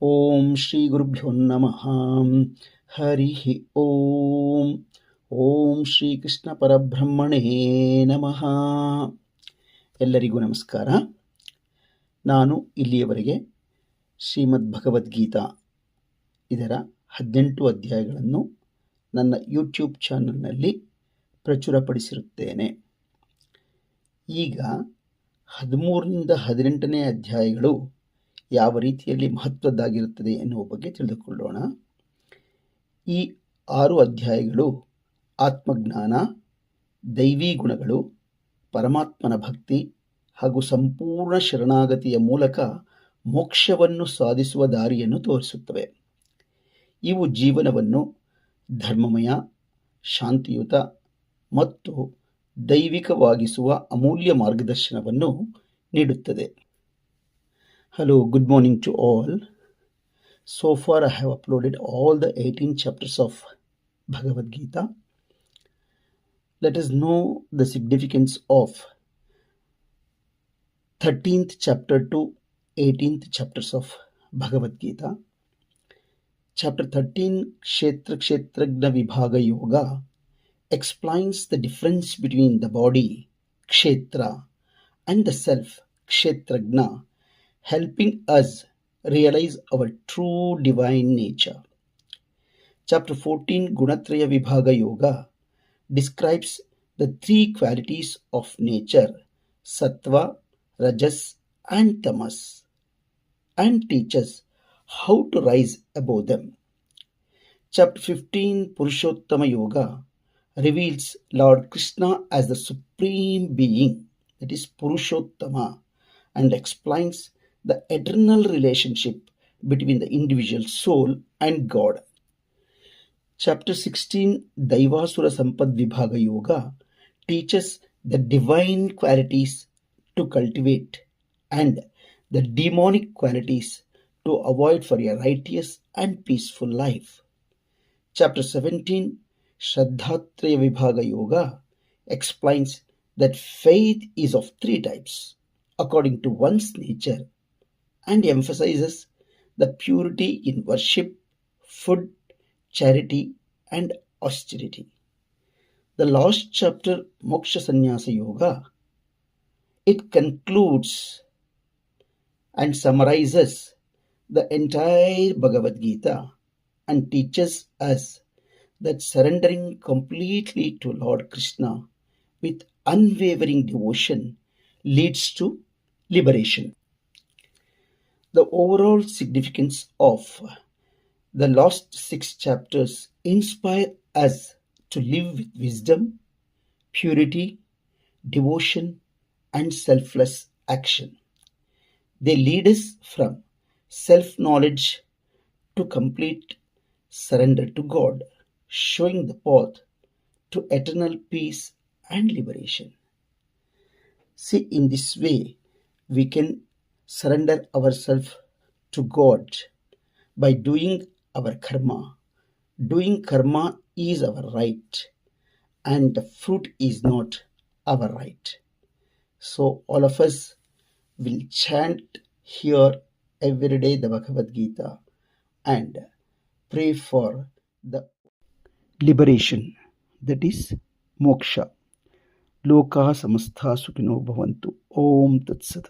ಓಂ ಶ್ರೀ ಗುರುಭ್ಯೋ ನಮಃ. ಹರಿ ಓಂ. ಓಂ ಶ್ರೀ ಕೃಷ್ಣ ಪರಬ್ರಹ್ಮಣೇ ನಮಃ. ಎಲ್ಲರಿಗೂ ನಮಸ್ಕಾರ. ನಾನು ಇಲ್ಲಿಯವರೆಗೆ ಶ್ರೀಮದ್ ಭಗವದ್ಗೀತಾ ಇದರ 18 ಅಧ್ಯಾಯಗಳನ್ನು ನನ್ನ ಯೂಟ್ಯೂಬ್ ಚಾನಲ್ನಲ್ಲಿ ಪ್ರಚುರಪಡಿಸಿರುತ್ತೇನೆ. ಈಗ 13ರಿಂದ 18ನೇ ಅಧ್ಯಾಯಗಳು ಯಾವ ರೀತಿಯಲ್ಲಿ ಮಹತ್ವದ್ದಾಗಿರುತ್ತದೆ ಎನ್ನುವ ಬಗ್ಗೆ ತಿಳಿದುಕೊಳ್ಳೋಣ. ಈ 6 ಅಧ್ಯಾಯಗಳು ಆತ್ಮಜ್ಞಾನ, ದೈವಿ ಗುಣಗಳು, ಪರಮಾತ್ಮನ ಭಕ್ತಿ ಹಾಗೂ ಸಂಪೂರ್ಣ ಶರಣಾಗತಿಯ ಮೂಲಕ ಮೋಕ್ಷವನ್ನು ಸಾಧಿಸುವ ದಾರಿಯನ್ನು ತೋರಿಸುತ್ತವೆ. ಇವು ಜೀವನವನ್ನು ಧರ್ಮಮಯ, ಶಾಂತಿಯುತ ಮತ್ತು ದೈವಿಕವಾಗಿಸುವ ಅಮೂಲ್ಯ ಮಾರ್ಗದರ್ಶನವನ್ನು ನೀಡುತ್ತದೆ. Hello, good morning to all. So far I have uploaded all the 18 chapters of Bhagavad Gita. Let us know the significance of 13th chapter to 18th chapters of Bhagavad Gita. Chapter 13, Kshetra Kshetragna Vibhaga Yoga, explains the difference between the body, Kshetra, and the self, Kshetragna, helping us realize our true divine nature. Chapter 14, Gunatraya Vibhaga Yoga, describes the 3 qualities of nature, Sattva, Rajas, and Tamas, and teaches how to rise above them. Chapter 15, Purushottama Yoga, reveals Lord Krishna as the Supreme Being, that is Purushottama, and explains the eternal relationship between the individual soul and God. Chapter 16, Daivasura Sampad Vibhaga Yoga, teaches the divine qualities to cultivate and the demonic qualities to avoid for a righteous and peaceful life. Chapter 17, Shraddhatraya Vibhaga Yoga, explains that faith is of 3 types according to one's nature, and emphasizes the purity in worship, food, charity, and austerity. The last chapter, Moksha Sannyasa Yoga, it concludes and summarizes the entire Bhagavad Gita and teaches us that surrendering completely to Lord Krishna with unwavering devotion leads to liberation. The overall significance of the last 6 chapters inspire us to live with wisdom, purity, devotion, and selfless action. They lead us from self-knowledge to complete surrender to God, showing the path to eternal peace and liberation. See, in this way, we can surrender ourselves to God by doing our karma. Doing karma is our right, and the fruit is not our right. So all of us will chant here every day the Bhagavad Gita and pray for the liberation, that is moksha. Loka samastha sukhino bhavantu. Om Tat Sat.